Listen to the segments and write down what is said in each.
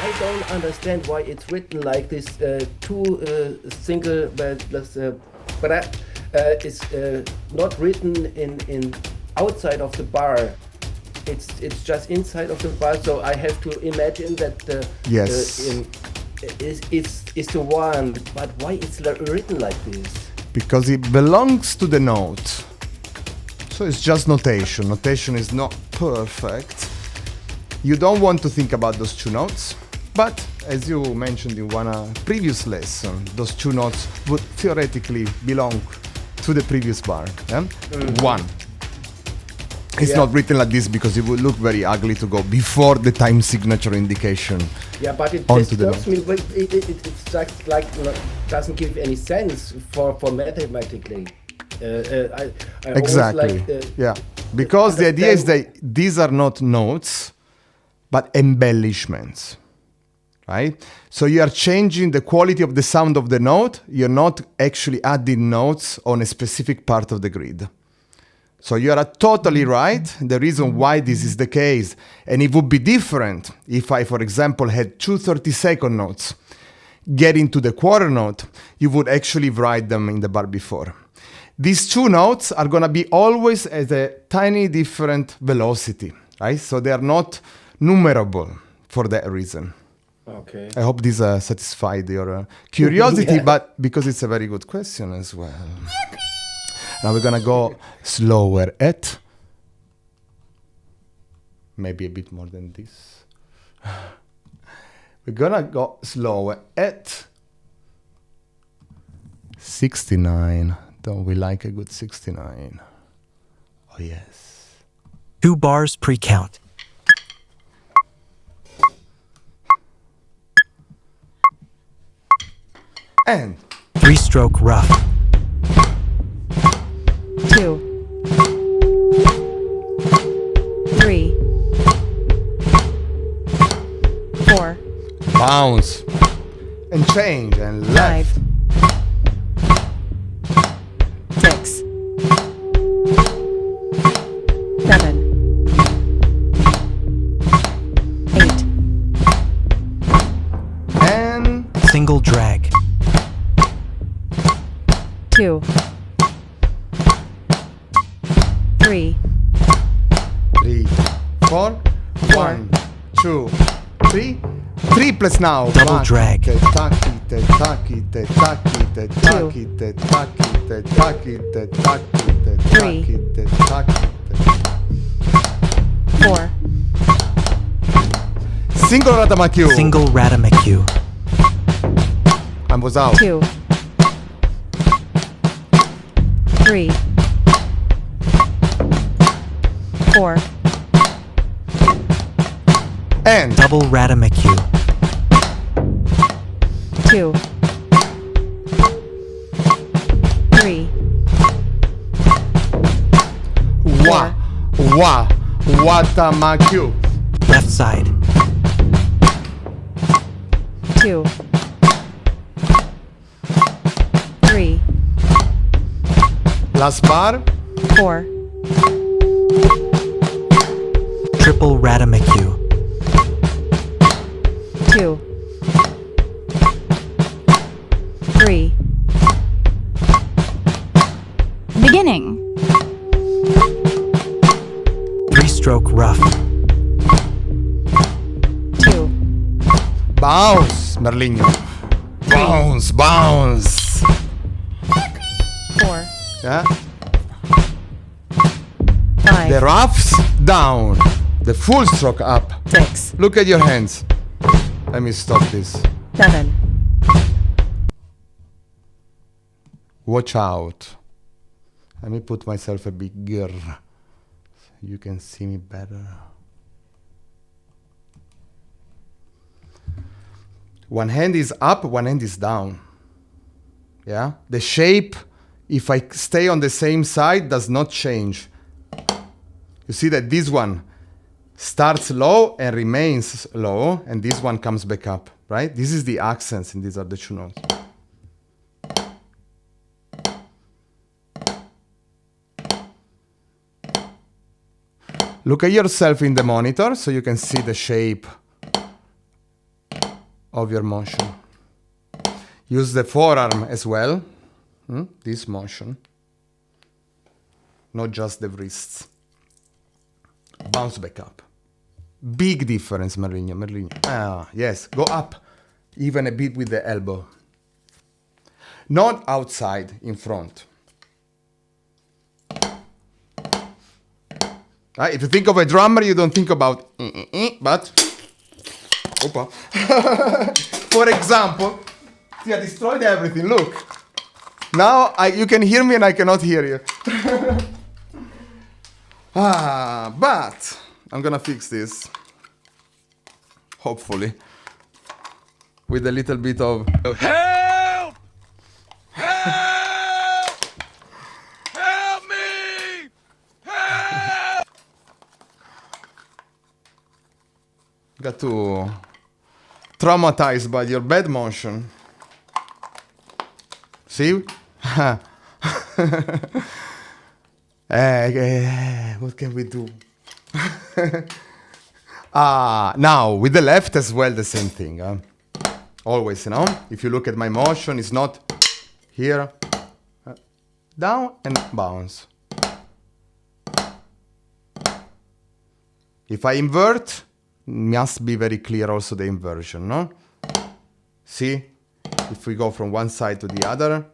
I don't understand why it's written like this. Two single, but is not written in outside of the bar. It's just inside of the bar. So I have to imagine that yes, is the one. But why it's written like this? Because it belongs to the note. So it's just notation. Notation is not perfect. You don't want to think about those two notes, but as you mentioned in one previous lesson, those two notes would theoretically belong to the previous bar. Yeah? One. It's not written like this because it would look very ugly to go before the time signature indication. Yeah, but it onto disturbs me. It's just like doesn't give any sense for mathematically. I exactly. Yeah, because the idea is that these are not notes, but embellishments, right? So you are changing the quality of the sound of the note. You're not actually adding notes on a specific part of the grid. So you are totally right. The reason why this is the case, and it would be different if I, for example, had two 30-second notes get into the quarter note, you would actually write them in the bar before. These two notes are going to be always at a tiny different velocity, right? So they are not numerable for that reason. Okay. I hope this satisfied your curiosity, but because it's a very good question as well. Now we're going to go slower at, maybe a bit more than this. We're going to go slower at 69. Don't we like a good 69? Oh, yes. 2 bars pre-count. And 3-stroke rough. 2, 3, 4, bounce and change and left. 5, 6, 7, 8, And Single drag. 2, 3, 3, 4, 1, 2, 3. Triplets now. Double drag. Te taki, te taki, te taki, te taki, te taki, te taki, te taki, te taki, te taki, te 4, Single Ratamakyu. Single Ratamakyu. And was out. 2, 3, 4, And Double Ratamakyu. 2, 3, wa, wa, Watamakyu. Left side. 2, 3, Last bar. 4, Triple Ratamakyu. 2, 3, Beginning. 3-stroke rough. 2, Bounce, Merlino. Bounce, bounce. 4, Yeah. 5, The roughs down. The full stroke up. 6, Look at your hands. Let me stop this. 7, Watch out. Let me put myself a bigger so you can see me better. One hand is up, one hand is down. Yeah? The shape, if I stay on the same side, does not change. You see that this one starts low and remains low, and this one comes back up, right? This is the accents, and these are the two notes. Look at yourself in the monitor so you can see the shape of your motion. Use the forearm as well. This motion. Not just the wrists. Bounce back up. Big difference, Merlino. Ah, yes, go up. Even a bit with the elbow. Not outside, in front. Right? If you think of a drummer, you don't think about but opa. For example, see, I destroyed everything. Look. Now you can hear me and I cannot hear you. But I'm gonna fix this. Hopefully. With a little bit of help! Help! Help me! Help! Got to traumatized by your bad motion. See? What can we do? Now, with the left as well, the same thing. Always, you know? If you look at my motion, it's not here, down and bounce. If I invert, must be very clear also the inversion, no? See? If we go from one side to the other,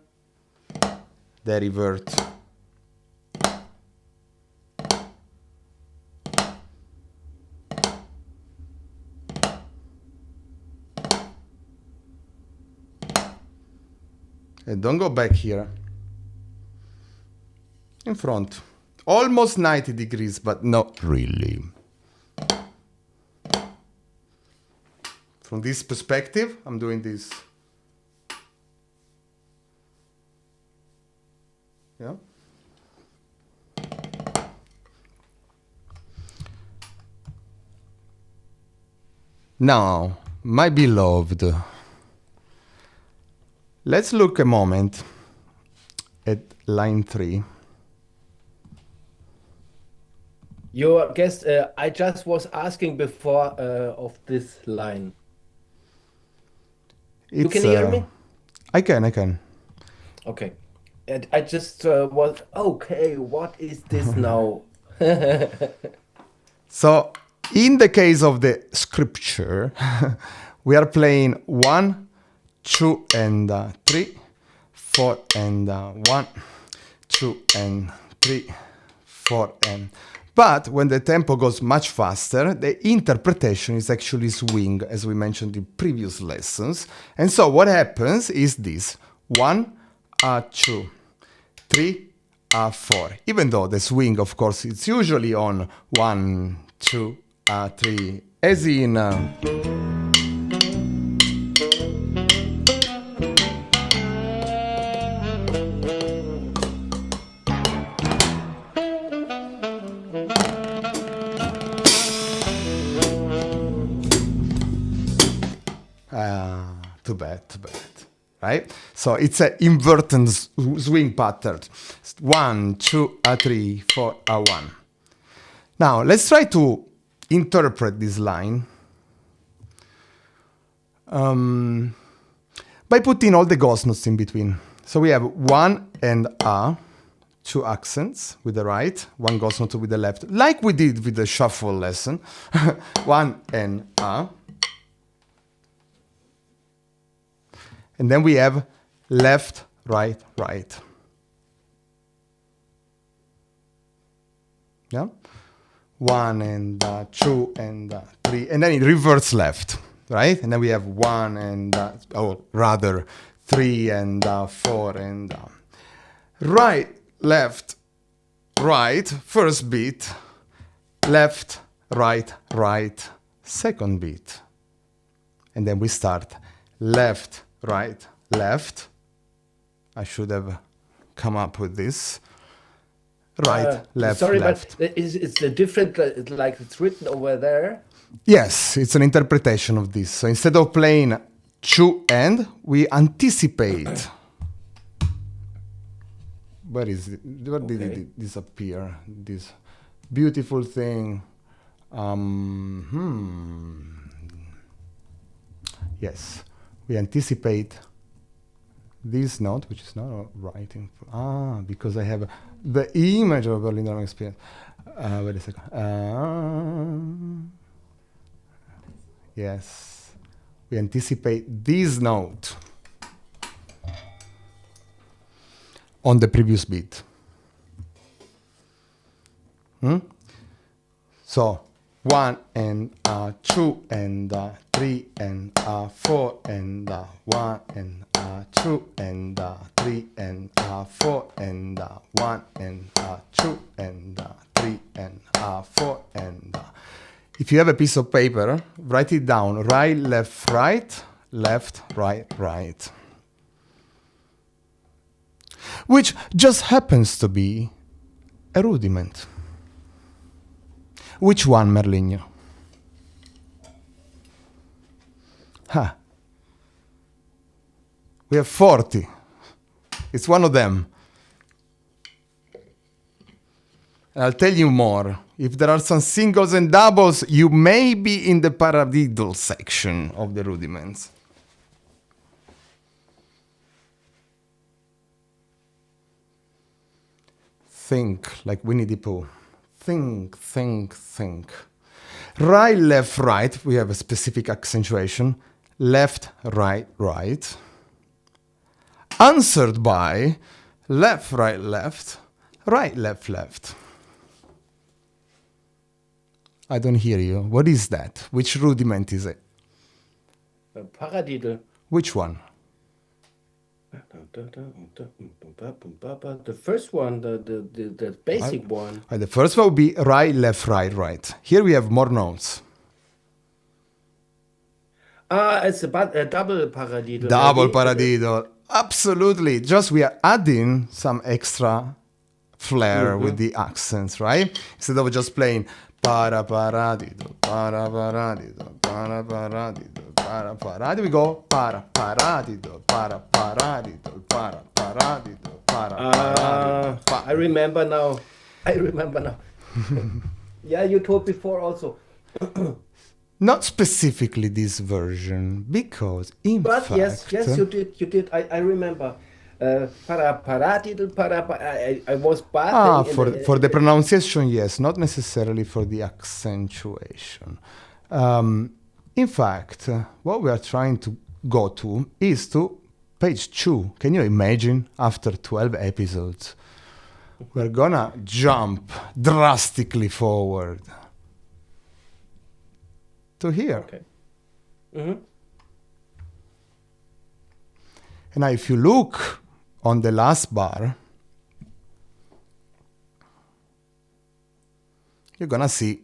they revert. And don't go back here. In front. Almost 90 degrees, but not really. From this perspective, I'm doing this. Yeah. Now, my beloved, let's look a moment at line 3. Your guest, I just was asking before of this line. You can hear me? I can. Okay. And I just was, okay, what is this now? So, in the case of the scripture, we are playing 1, 2, and 3, 4, and 1, 2, and 3, 4, and... But when the tempo goes much faster, the interpretation is actually swing, as we mentioned in previous lessons. And so what happens is this. 1, 2, 3, 4. Even though the swing, of course, it's usually on 1, 2, 3, as in... Too bad, right? So it's an inverted swing pattern. 1, 2, 3, 4, 1. Now let's try to interpret this line by putting all the ghost notes in between. So we have 1 and 2 accents with the right, 1 ghost note with the left, like we did with the shuffle lesson. 1 and and then we have left, right, right. Yeah? 1 and 2 and 3, and then it reverts left, right? And then we have 1 and, or rather 3 and 4 and right, left, right, first beat, left, right, right, second beat. And then we start left, right, left. I should have come up with this. Right, left, sorry, left. but it's a different, like it's written over there. Yes, it's an interpretation of this. So instead of playing 2 and, we anticipate. Where is it? Where did it disappear? This beautiful thing. Yes, we anticipate this note, which is not writing. Because I have the image of Berlin drum experience. Wait a second. Yes, we anticipate this note on the previous beat. So 1 and 2 and 3 and 4 and 1 and 2 and 3 and 4 and 1 and 2 and 3 and 4 and if you have a piece of paper, write it down. Right, left, right, right. Which just happens to be a rudiment. Which one, Merlino? We have 40. It's one of them. And I'll tell you more. If there are some singles and doubles, you may be in the paradiddle section of the rudiments. Think like Winnie the Pooh. Think. Right, left, right. We have a specific accentuation. Left, right, right. Answered by left, right, left. Right, left, left. I don't hear you. What is that? Which rudiment is it? Paradiddle. Which one? The first one, the basic one. The first one would be right, left, right, right. Here we have more notes. It's about a double paradiddle. Double paradiddle. Absolutely. Just we are adding some extra flair with the accents, right? Instead of just playing para paradiddle, para paradiddle, para paradiddle, para paradiddle, we go para paradiddle, para paradiddle, para paradiddle, para paradiddle. I remember now. Yeah, you told before also. Not specifically this version, because in but fact... yes, you did. I remember. Para paradiddle, I was bad. For the pronunciation, yes, not necessarily for the accentuation. In fact, what we are trying to go to is to page 2. Can you imagine, after 12 episodes, we're gonna jump drastically forward to here. Okay. Mm-hmm. And now if you look on the last bar, you're gonna see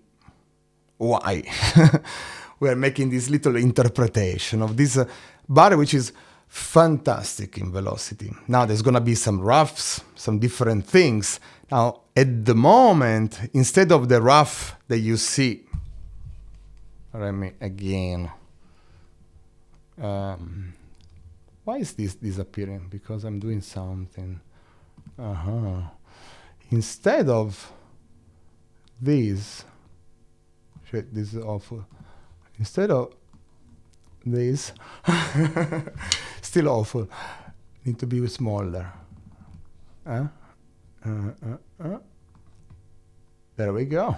why. We're making this little interpretation of this bar, which is fantastic in velocity. Now there's gonna be some roughs, some different things. Now at the moment, instead of the rough that you see, let me again. Why is this disappearing? Because I'm doing something. Instead of this, shit, this is awful. Instead of this, still awful. Need to be smaller. There we go.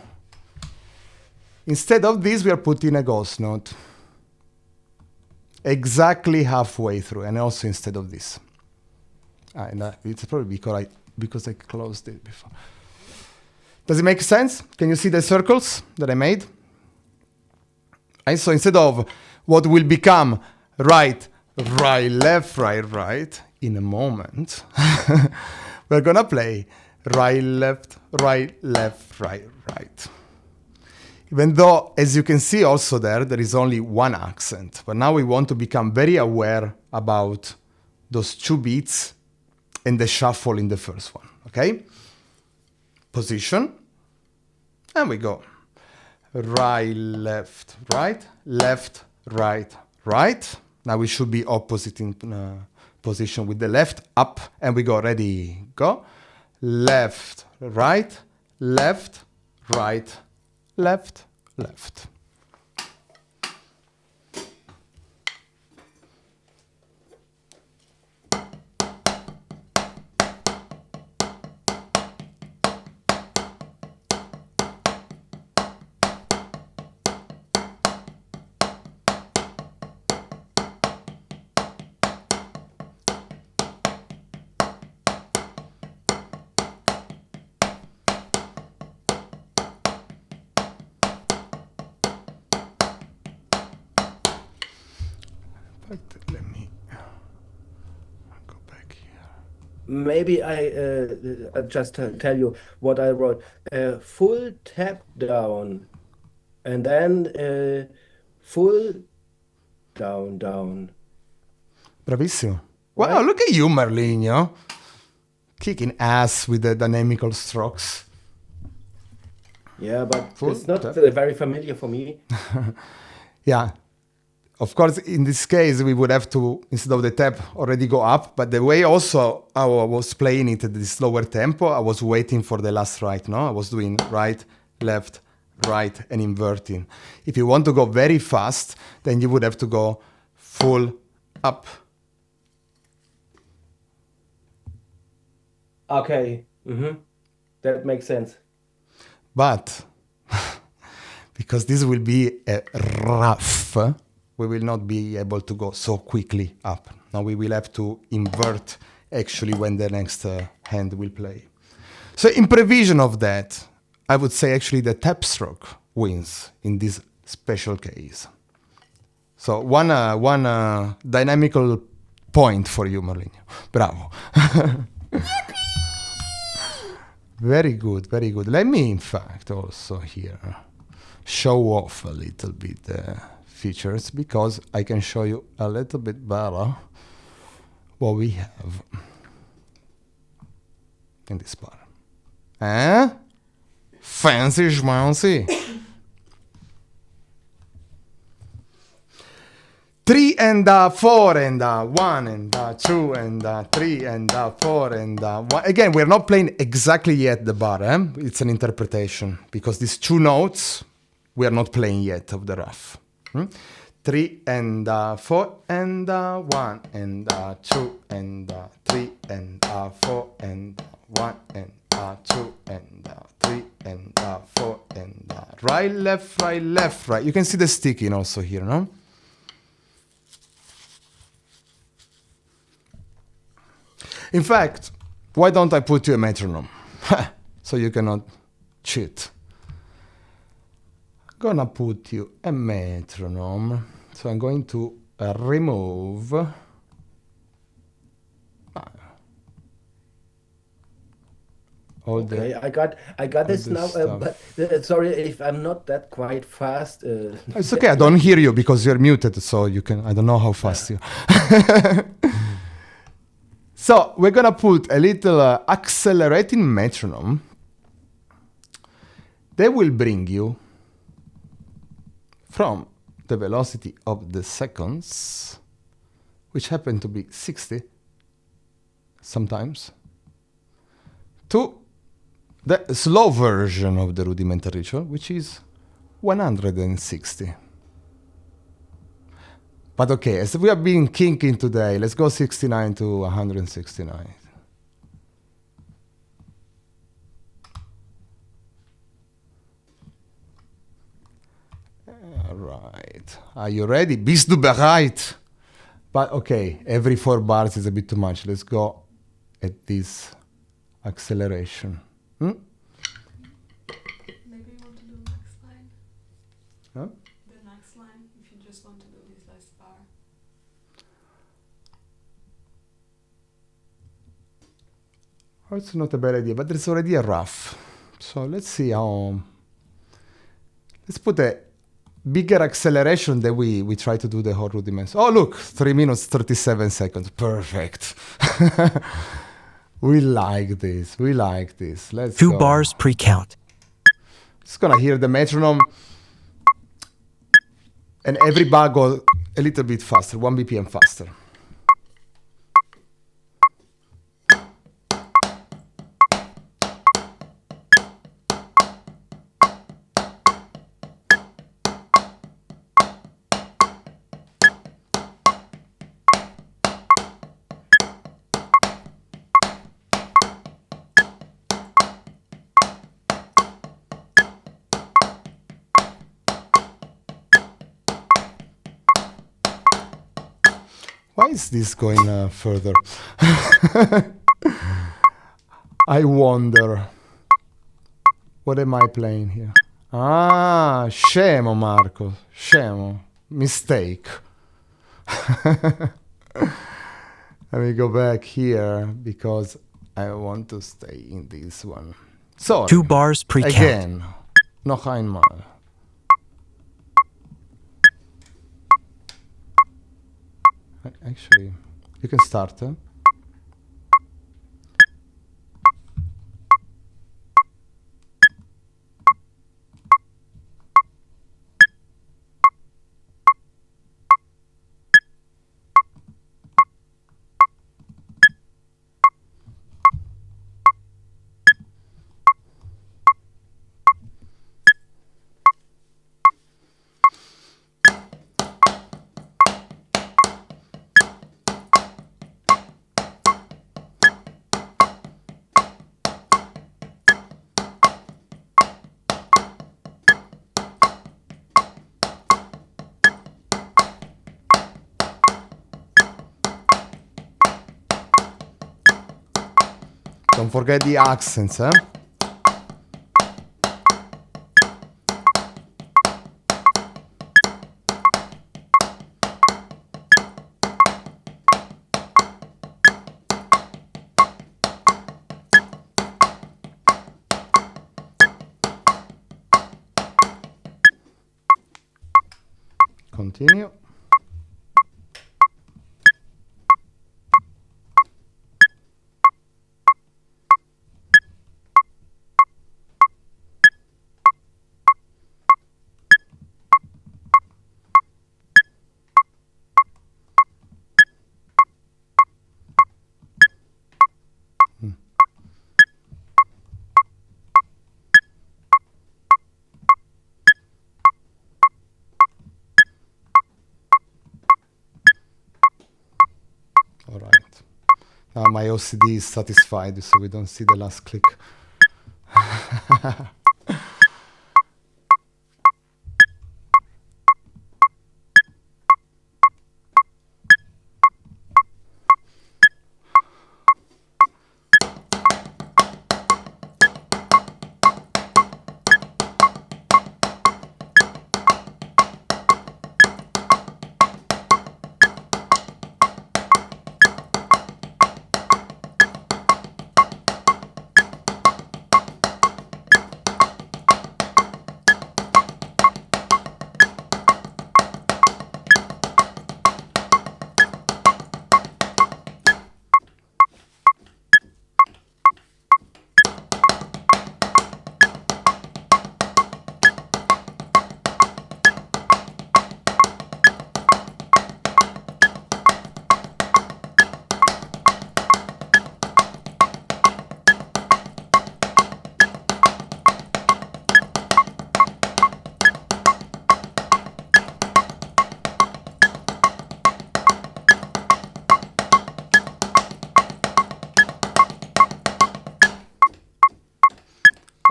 Instead of this, we are putting a ghost note. Exactly halfway through, and also instead of this. It's probably because I closed it before. Does it make sense? Can you see the circles that I made? And so instead of what will become right, left, right, in a moment, we're gonna play right, left, right. Even though, as you can see also there is only one accent. But now we want to become very aware about those 2 beats and the shuffle in the first one, okay? Position, and we go. Right, left, right. Now we should be opposite in position with the left, up, and we go, ready, go. Left, right, left, left. fact, let me go back here. Maybe I just tell you what I wrote. Full tap down, and then full down, down. Bravissimo. Right? Wow, look at you, Merlino. Kicking ass with the dynamical strokes. Yeah, but Full it's not tap. very familiar for me. Yeah. Of course, in this case, we would have to, instead of the tap, already go up. But the way also I was playing it at this slower tempo, I was waiting for the last right, no? I was doing right, left, right, and inverting. If you want to go very fast, then you would have to go full up. Okay. That makes sense. But because this will be a rough, we will not be able to go so quickly up. Now we will have to invert actually when the next hand will play. So in prevision of that, I would say actually the tap stroke wins in this special case. So one dynamical point for you, Merlino. Bravo. Very good, very good. Let me, in fact, also here show off a little bit the features, because I can show you a little bit better what we have in this bar. Fancy schmancy. 3 and 4 and 1 and 2 and 3 and 4 and 1. Again, we're not playing exactly yet the bar. It's an interpretation, because these two notes we are not playing yet of the rough. 3 and 4 and 1 and 2 and 3 and 4 and 1 and 2 and 3 and 4 and right, left, right, left, right. You can see the sticking also here, no? In fact, why don't I put you a metronome? So you cannot cheat. I'm gonna put you a metronome. So I'm going to remove all Okay, the... I got this this now, stuff. but sorry if I'm not that quite fast. It's okay, I don't hear you because you're muted, so you can... I don't know how fast you... So we're gonna put a little accelerating metronome. They will bring you from the velocity of the seconds, which happen to be 60 sometimes, to the slow version of the rudimental ritual, which is 160. But okay, as we have been kinking today, let's go 69 to 169. All right. Are you ready? Bist du bereit? But okay, every 4 bars is a bit too much. Let's go at this acceleration. Maybe you want to do the next line? Huh? The next line, if you just want to do this last bar. Oh, it's not a bad idea, but there's already a rough. So let's see how... Let's put a bigger acceleration than we try to do the whole rudiments. Oh, look, 3 minutes, 37 seconds. Perfect. We like this. We like this. Let's 2 go. bars pre-count. Just gonna hear the metronome. And every bar goes a little bit faster, 1 BPM faster. Why is this going further? I wonder. What am I playing here? Ah, scemo Marco, scemo. Mistake. Let me go back here because I want to stay in this one. So 2 bars pre-count. again, noch einmal. Actually, you can start. Don't forget the accents, eh? Continue. All right. Now my OCD is satisfied, so we don't see the last click.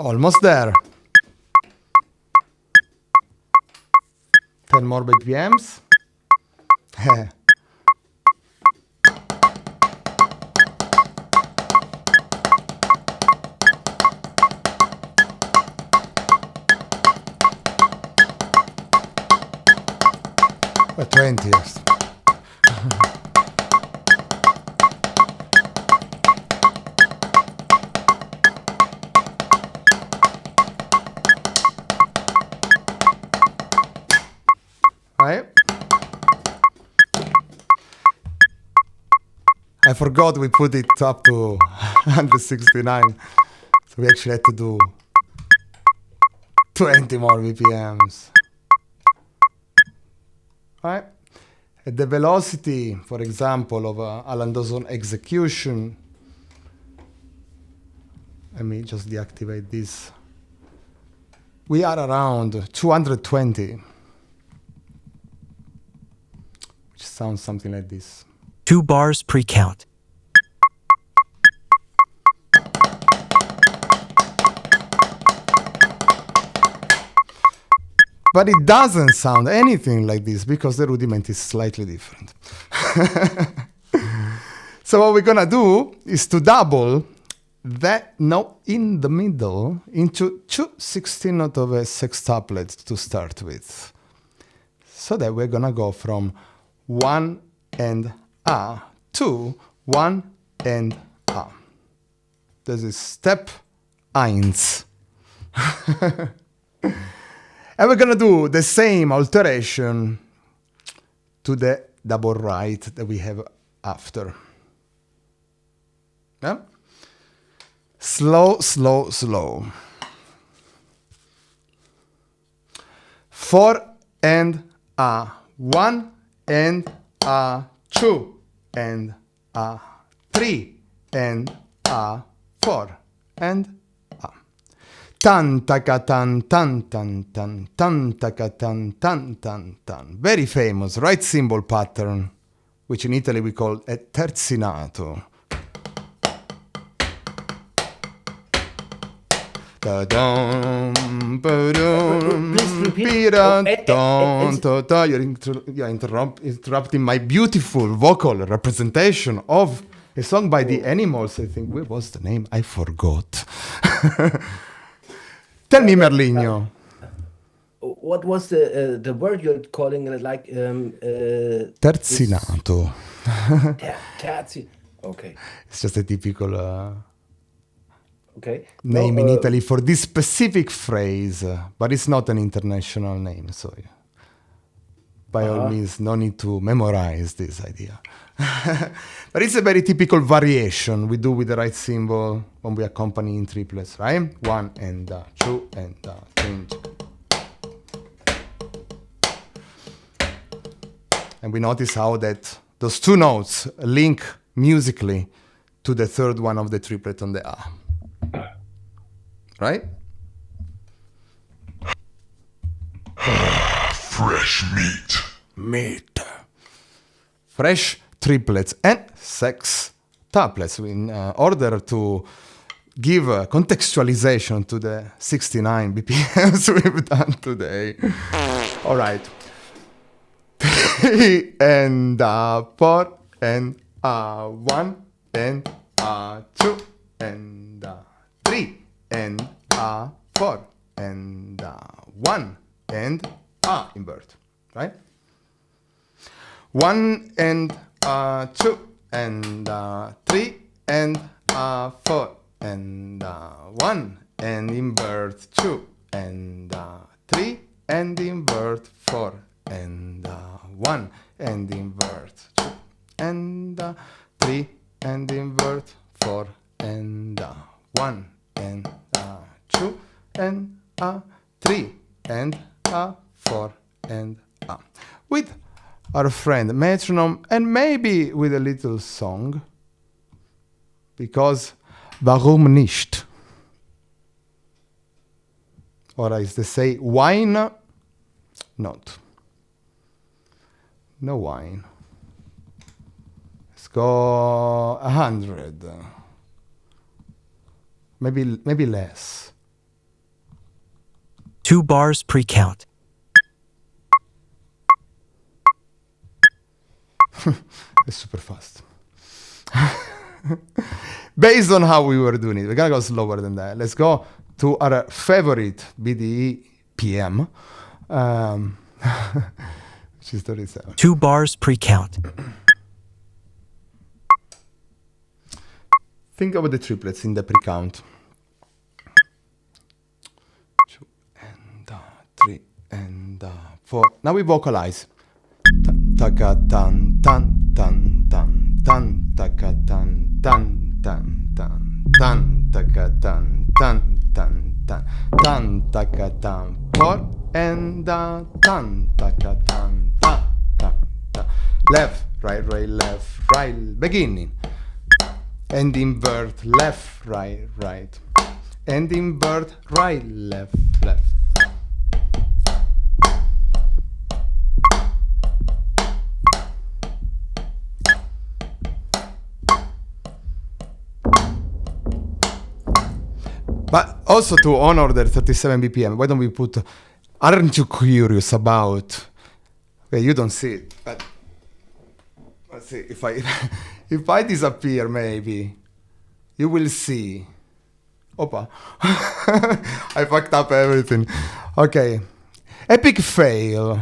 Almost there. 10 more BPMs. Well, 20 yes. Right? I forgot we put it up to 169. So we actually had to do 20 more BPMs. Right? At the velocity, for example, of Alan Dawson execution, let me just deactivate this. We are around 220. Which sounds something like this. 2 bars pre-count. But it doesn't sound anything like this because the rudiment is slightly different. So what we're gonna do is to double that note in the middle into 2 16 notes of a sextuplet to start with. So that we're gonna go from 1 and A, 2, 1 and A. This is step 1. And we're gonna do the same alteration to the double right that we have after. Yeah? Slow, slow, slow. 4 and A, 1 and A, 2 and A, 3 and A, 4 and A. Tan taka tan tan tan tan tan taka tan tan tan tan. Very famous right symbol pattern, which in Italy we call a terzinato. Da-dum, ba-dum, Please repeat. pira-dum, ta-ta. You're interrupting my beautiful vocal representation of a song by the Animals. I think, what was the name? I forgot. Tell me, Merlino. What was the word you're calling it? Like Terzinato. Terzi. Okay. It's just a typical Okay. name in Italy for this specific phrase, but it's not an international name, so by all means, no need to memorize this idea. But it's a very typical variation we do with the right symbol when we accompany in triplets, right? 1 and 2 and 3. And we notice how that those two notes link musically to the third one of the triplet on the A. Right? Fresh meat. Meat. Fresh triplets and sextuplets in order to give contextualization to the 69 BPMs we've done today. All right. 3 and 4 and 1 and 2 and 3 and 4 and 1 and invert, right? 1 and 2 and 3 and 4 and 1 and invert 2 and 3 and invert 4 and 1 and invert 2 and 3 and invert 4 and 1 and 2 and 3 and 4 and with our friend metronome and maybe with a little song, because warum nicht? Or as they say, wine not. No wine. Let's go 100. Maybe less. 2 bars pre-count. It's super fast. Based on how we were doing it, we're gonna go slower than that. Let's go to our favorite BDE PM, which is 37. 2 bars pre-count. Think about the triplets in the pre-count. 2 and 3 and 4. Now we vocalize. Taka tan tan tan tan tan taka tan tan tan tan tan taka tan tan tan tan tan taka tan 4 and tan taka tan ta ta ta. Left, right, left, right. Beginning. And invert left, right. And invert right, left. But also to honor the 37 BPM, why don't we put, aren't you curious about, well, you don't see it, but let's see, if I disappear maybe, you will see. Opa. I fucked up everything. Okay. Epic fail.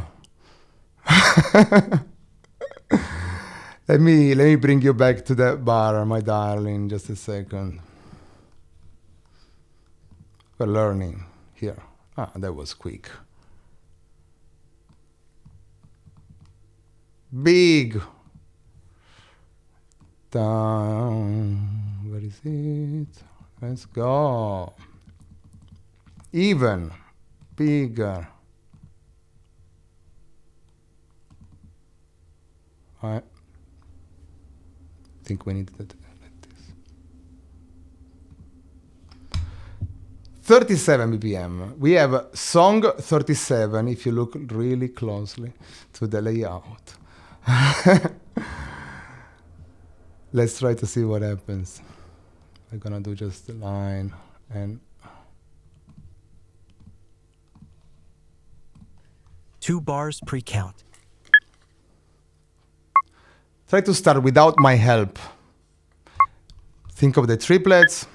Let me bring you back to the bar, my darling, just a second. We're learning here. Ah, that was quick. Big. Down. Where is it? Let's go. Even. Bigger. I think we need that like this. 37 BPM. We have song 37 if you look really closely to the layout. Let's try to see what happens. We're gonna do just the line and 2 bars pre-count. try to start without my help. Think of the triplets.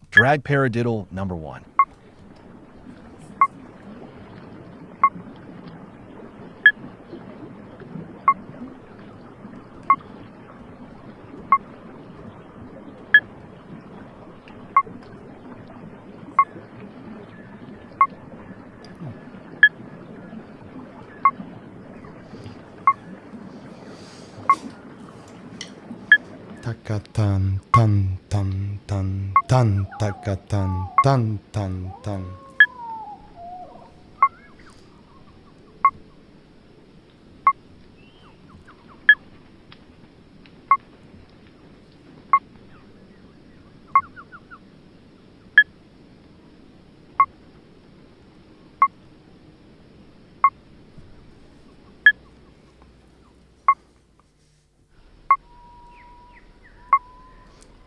Drag paradiddle number 1. Taka-tan, tan, tan, tan, tan, taka-tan, tan, tan, tan.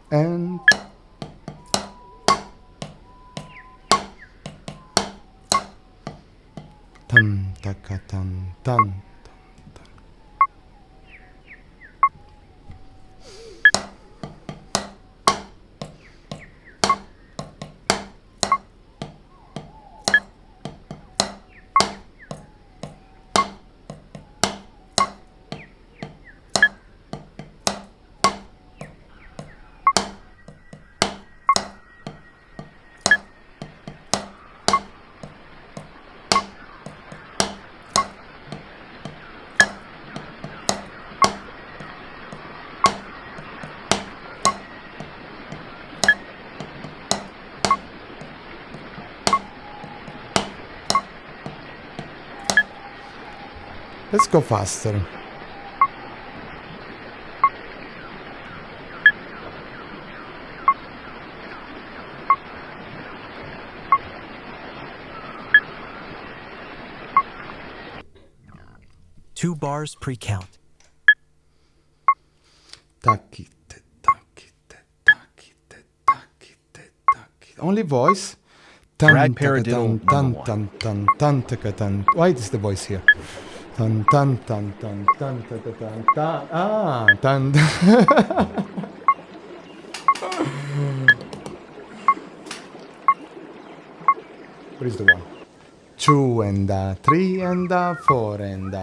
And tan taka tan tan. Let's go faster. Two bars pre-count. Takite, takite, takite, takite, takite. Only voice. Drag paradiddle tan number 1. tan tan tan taka, tan. Why is the voice here? Tan tan tan tan tan taka, tan tan. Ah, tan. Where is the one? 2 and 3 and 4 and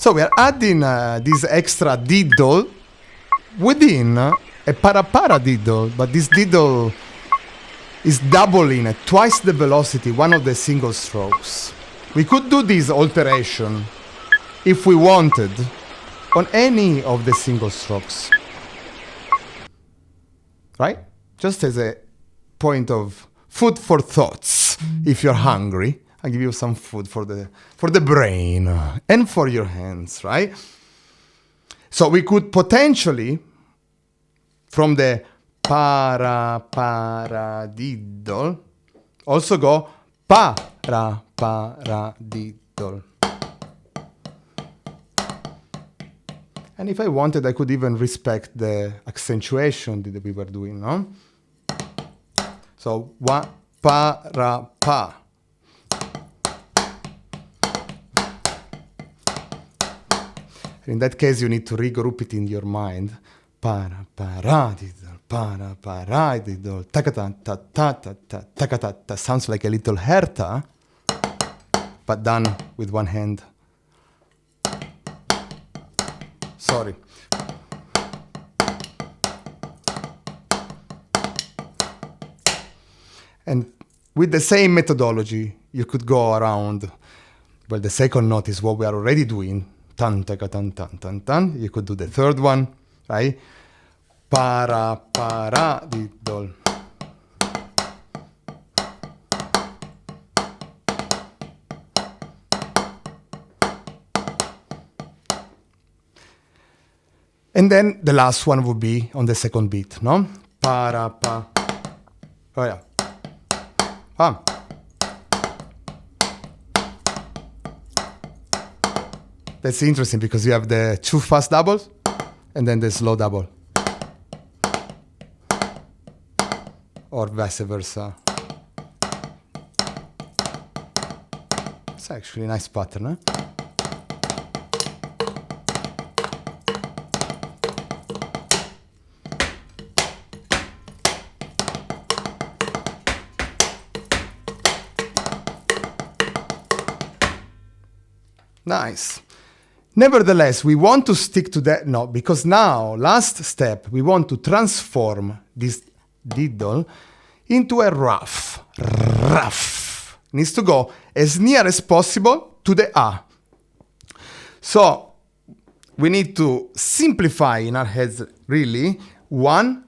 So we are adding this extra diddle within a para diddle, but this diddle is doubling at twice the velocity, one of the single strokes. We could do this alteration if we wanted on any of the single strokes. Right? Just as a point of food for thoughts. If you're hungry, I give you some food for the brain and for your hands, right? So we could potentially, from the para diddle, also go paradiddle. And if I wanted, I could even respect the accentuation that we were doing, no? So, wa, pa, ra, pa. In that case, you need to regroup it in your mind. Para, paradiddle, para, paradiddle, takata-ta-ta-ta-ta, takata-ta. Sounds like a little herta, but done with one hand. Sorry. And with the same methodology, you could go around. Well, the second note is what we are already doing. Tan, taka, tan, tan, tan, tan. You could do the third one, right? Para, para, diddle. And then the last one would be on the second beat, no? Para, pa. Oh, yeah. Ah. That's interesting because you have the 2 fast doubles and then the slow double. Or vice versa. It's actually a nice pattern, eh? Nice. Nevertheless, we want to stick to that note because now, last step, we want to transform this diddle into a ruff. Ruff. Needs to go as near as possible to the A. So, we need to simplify in our heads, really. 1,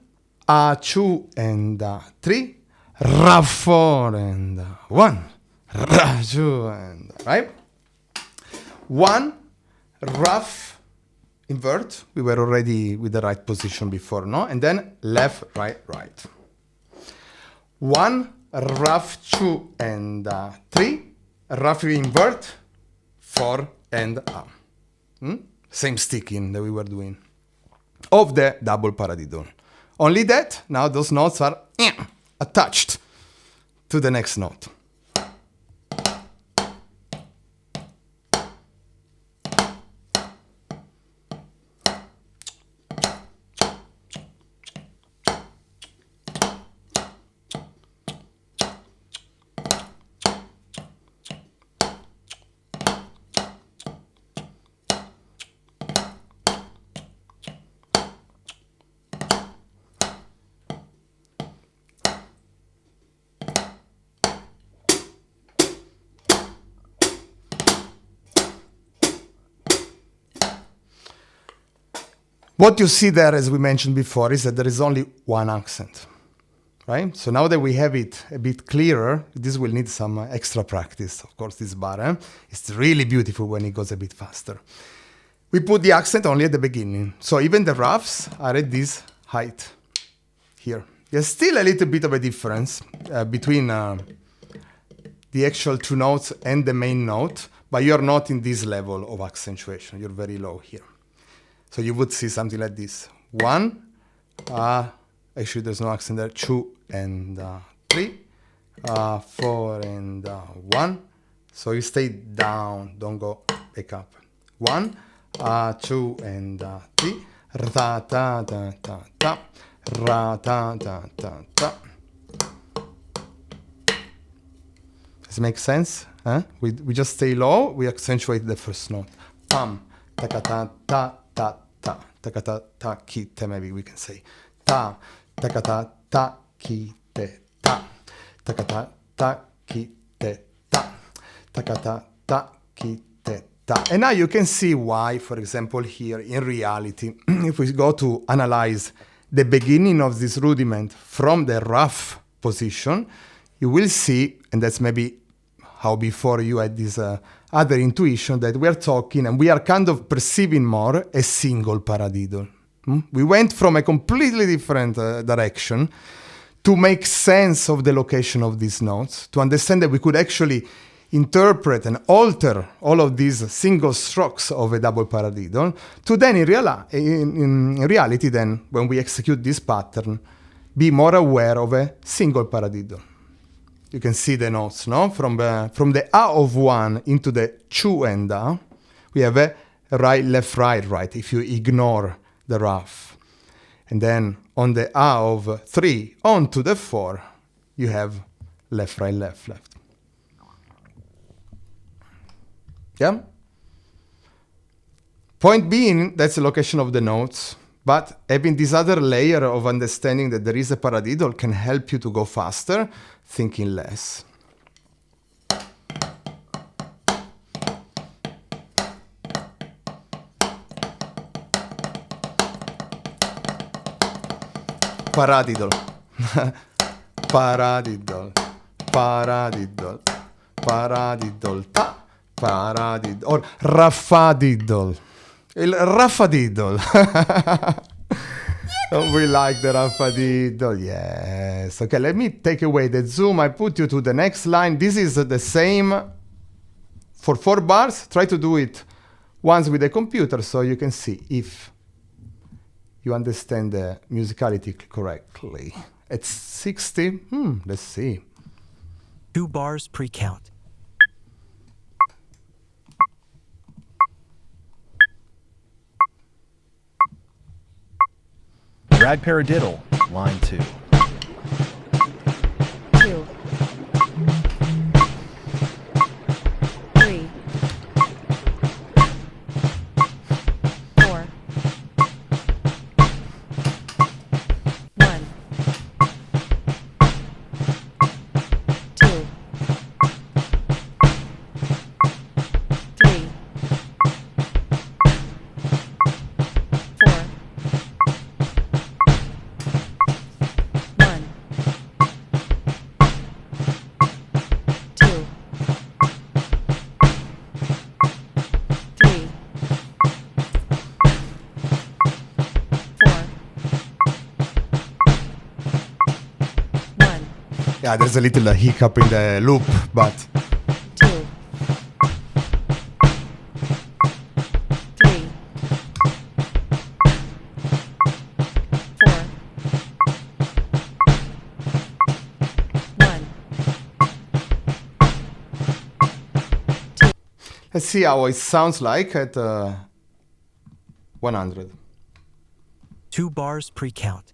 A, 2, and 3. Ruff, 4, and 1. Ruff, 2, and... Right? 1, rough, invert. We were already with the right position before, no? And then left, right, right. 1, rough, 2, and 3. Rough, invert, 4, and up. Same sticking that we were doing. Of the double paradiddle. Only that, now those notes are attached to the next note. What you see there, as we mentioned before, is that there is only one accent, right? So now that we have it a bit clearer, this will need some extra practice. Of course, this bar, it's really beautiful when it goes a bit faster. We put the accent only at the beginning. So even the roughs are at this height here. There's still a little bit of a difference between the actual 2 notes and the main note, but you're not in this level of accentuation. You're very low here. So you would see something like this. 1, actually there's no accent there, 2 and 3, 4 and 1. So you stay down, don't go back up. 1, 2 and 3, ra ta ta ta ta, ra ta ta ta ta. Does it make sense? We just stay low, we accentuate the first note. Pam, ta ta ta ta. Ta, ta, ta, ta, ta, ki, te, maybe we can say. Ta, ta, ta, ta, ki, te, ta. Ta, ta, ta, ki, te, ta. Ta, ta, ta, ki, te, ta. And now you can see why, for example, here, in reality, if we go to analyze the beginning of this rudiment from the rough position, you will see, and that's maybe how before you had this other intuition, that we are talking and we are kind of perceiving more a single paradiddle. We went from a completely different direction to make sense of the location of these notes, to understand that we could actually interpret and alter all of these single strokes of a double paradiddle, to then in reality then, when we execute this pattern, be more aware of a single paradiddle. You can see the notes, no? From the A of 1 into the 2 and A, we have a right, left, right, right, if you ignore the rough. And then on the A of 3 on to the 4, you have left, right, left, left. Yeah? Point being, that's the location of the notes, but having this other layer of understanding that there is a paradiddle can help you to go faster, thinking less. Paradiddle. Paradiddle. Paradiddle. Paradiddle. Ta. Paradiddle. Or raffadiddle. Il raffadiddle. Oh, we like the raffadiddle. Yes. Okay, let me take away the zoom. I put you to the next line. This is the same for 4 bars. Try to do it once with the computer so you can see if you understand the musicality correctly. It's 60. Let's see. 2 bars pre-count. Brad Paradiddle, line 2. 2, 3, 4, 1, 2, 3, 4, 1, 2, 3, 4, 1, Yeah, there's a little hiccup in the loop, but 2, 3, 4, 1, let's see how it sounds like at 100. 2 bars pre-count.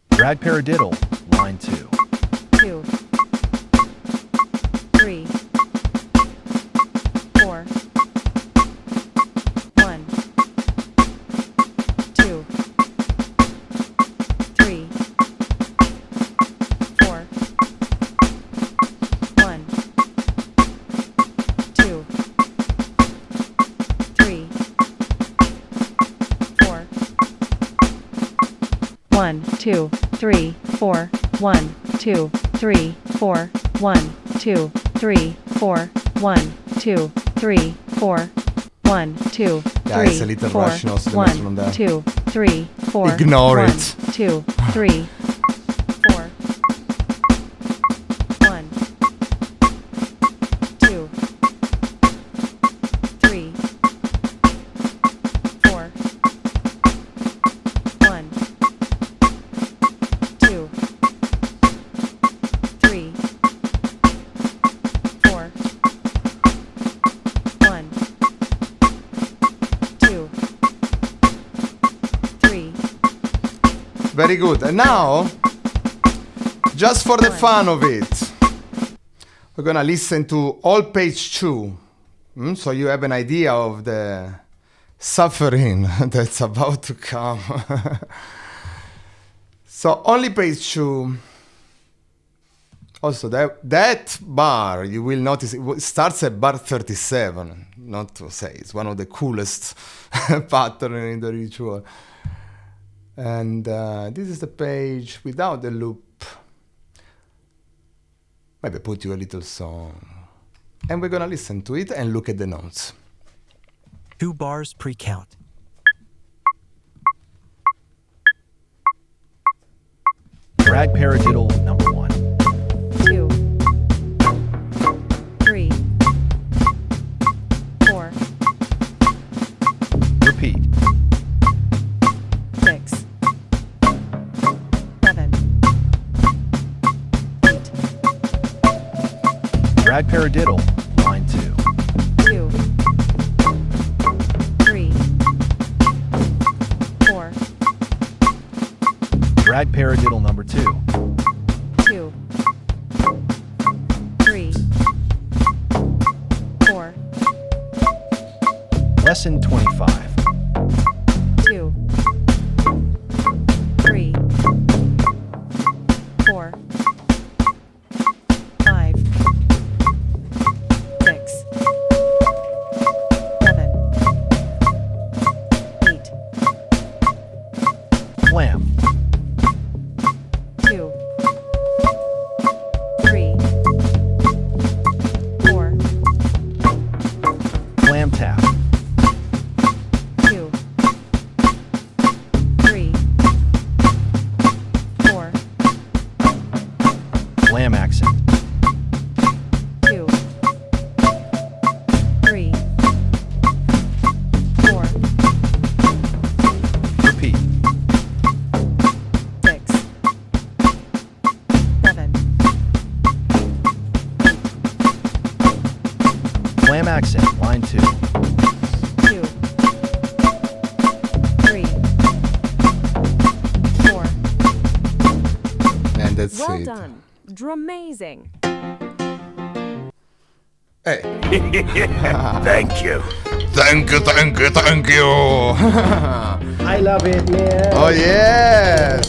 Brad Paradiddle, line 2. 2, 3, 4, 1, 2, 3, 4, 1, 2, 3, 4, 1, 2, 3, 4, 1, 2, 3, 4, 1, 2, 3, 4, 1, 2, 3, 4, 1, 2, Yeah, it's a little 4, Russian also, the 1, metronome there. 2, 3, 4, Ignore 1, it. 2, 3, 4, 1, 2, 3, 4, 1, 2, 3, 4, 1, 2, 3, Very good. And now, just for the fun of it, we're gonna listen to all page 2. So you have an idea of the suffering that's about to come. So only page 2. Also, that bar, you will notice, it starts at bar 37. Not to say, it's one of the coolest pattern in the ritual. And this is the page without the loop. Maybe put you a little song. And we're gonna listen to it and look at the notes. 2 bars pre-count. Rag paradiddle number 1. 2, 3, 4, Repeat. 6, 7, 8, Rag paradiddle line 2. 2, 3, 4, Rag paradiddle number 2. 2, 3, 4, Lesson 25. 2, 3, 4, 5, 6, 7, 8, Flam. 2, 3, 4, Flam tap. 2, 3, 4, Flam accent. 2, 3, 4, Repeat. 6, 7, 8, Flam accent line 2. 2, 3, 4. And that's Well it. done. Dramazing. Hey. Thank you. Thank you, thank you, thank you. I love it, man. Oh, yes.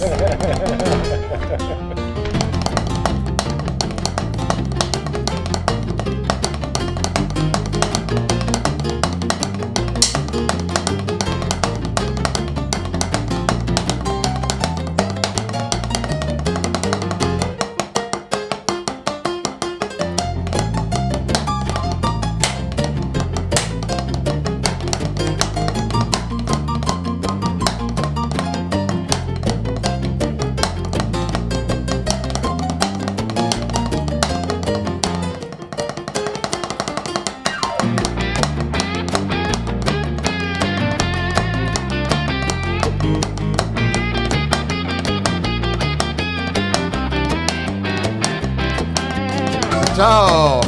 Ciao.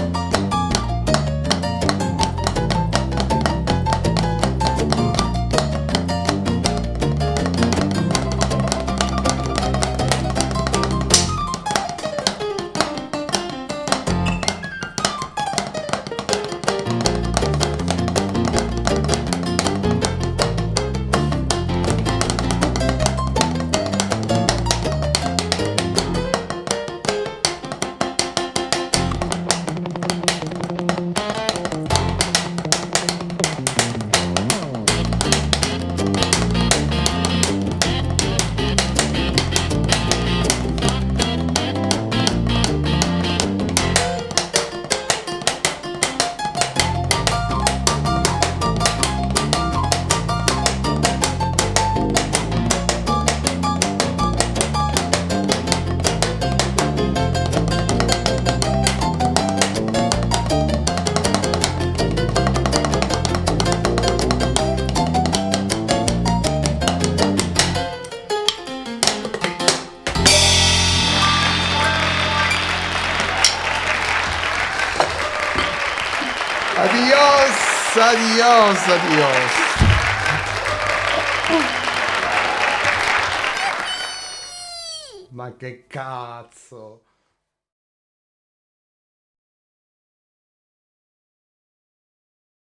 Adios, adios, adios. Ma che cazzo.